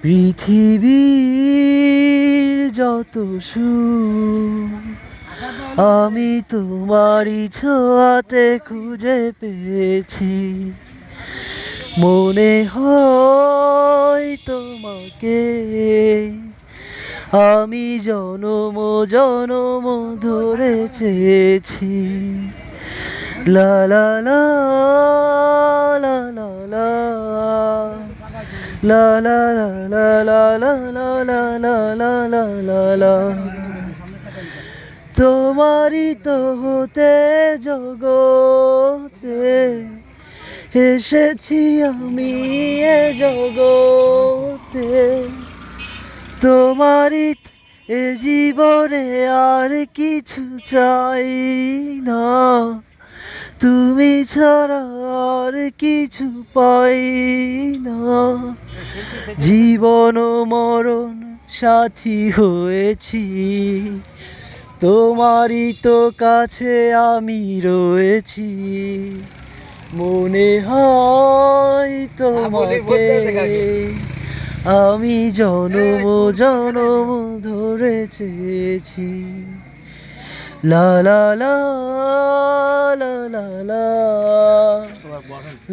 পৃথিবীর যত সুখ আমি তোমারই ছোঁয়াতে খুঁজে পেয়েছি। মনে হয় তোমাকে আমি জনম জনম ধরে চেয়েছি। লা লা লা লা লা লা লা লা লা লা লা লা লা লা লা লা লা লা। তোমারই তো হতে জগতে এসেছি আমি এ জগতে। তোমারই এ জীবনে আর কিছু চাই না, তুমি ছাড়া আর কিছু পাই না। জীবন ও মরণ সাথী হয়েছি, তোমারই তো কাছে আমি রয়েছি। মনে হয় তোমাকে আমি জনম জনম ধরে চেয়েছি। লা লা লা লা লা লা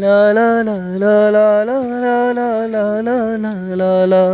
লা লা লা লা লা লা লা লা লা লা লা লা।